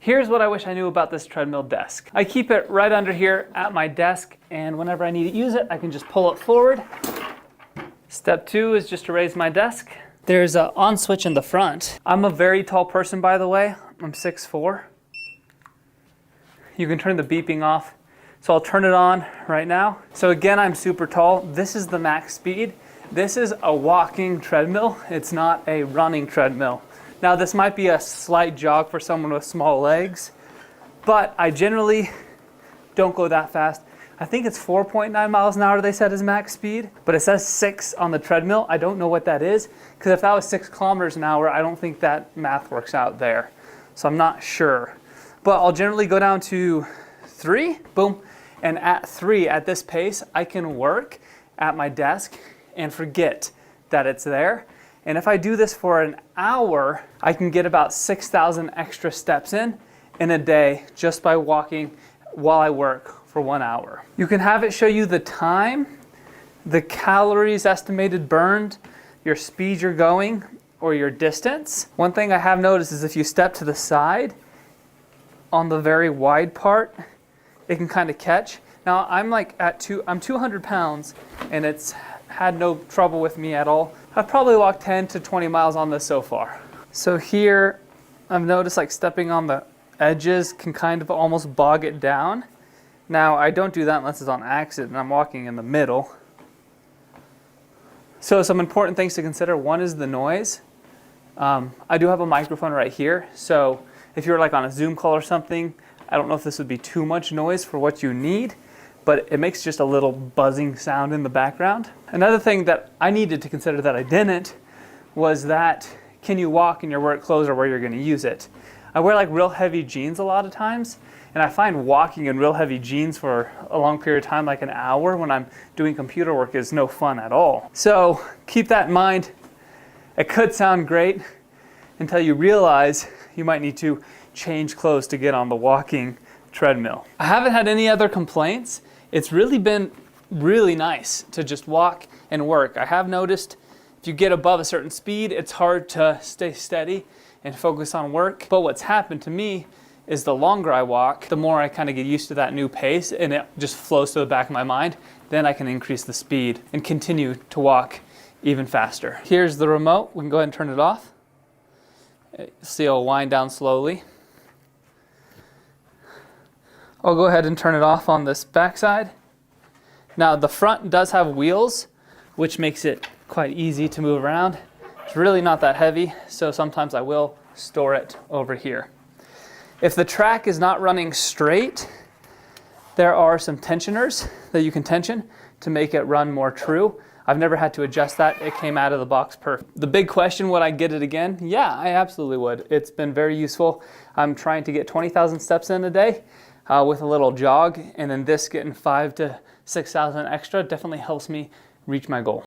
Here's what I wish I knew about this treadmill desk. I keep it right under here at my desk, and whenever I need to use it, I can just pull it forward. Step 2 is just to raise my desk. There's an on switch in the front. I'm a very tall person, by the way. I'm 6'4". You can turn the beeping off. So I'll turn it on right now. So again, I'm super tall. This is the max speed. This is a walking treadmill. It's not a running treadmill. Now this might be a slight jog for someone with small legs, but I generally don't go that fast. I think it's 4.9 miles an hour they said is max speed, but it says 6 on the treadmill. I don't know what that is, because if that was 6 kilometers an hour, I don't think that math works out there. So I'm not sure. But I'll generally go down to 3, boom. And at 3, at this pace, I can work at my desk and forget that it's there. And if I do this for an hour, I can get about 6,000 extra steps in a day just by walking while I work for 1 hour. You can have it show you the time, the calories estimated burned, your speed you're going, or your distance. One thing I have noticed is if you step to the side on the very wide part, it can kind of catch. Now I'm I'm 200 pounds and it's had no trouble with me at all. I've probably walked 10 to 20 miles on this so far. So here I've noticed like stepping on the edges can kind of almost bog it down. Now I don't do that unless it's on accident and I'm walking in the middle. So some important things to consider. One is the noise. I do have a microphone right here. So if you're like on a Zoom call or something, I don't know if this would be too much noise for what you need, but it makes just a little buzzing sound in the background. Another thing that I needed to consider that I didn't was that can you walk in your work clothes or where you're going to use it? I wear like real heavy jeans a lot of times, and I find walking in real heavy jeans for a long period of time, like an hour when I'm doing computer work, is no fun at all. So keep that in mind. It could sound great until you realize you might need to change clothes to get on the walking treadmill. I haven't had any other complaints. It's really been really nice to just walk and work. I have noticed if you get above a certain speed, it's hard to stay steady and focus on work. But what's happened to me is the longer I walk, the more I kind of get used to that new pace and it just flows to the back of my mind. Then I can increase the speed and continue to walk even faster. Here's the remote. We can go ahead and turn it off. See, I'll wind down slowly. I'll go ahead and turn it off on this backside. Now the front does have wheels, which makes it quite easy to move around. It's really not that heavy, so sometimes I will store it over here. If the track is not running straight, there are some tensioners that you can tension to make it run more true. I've never had to adjust that. It came out of the box perfect. The big question, would I get it again? Yeah, I absolutely would. It's been very useful. I'm trying to get 20,000 steps in a day. With a little jog, and then this getting 5,000 to 6,000 extra definitely helps me reach my goal.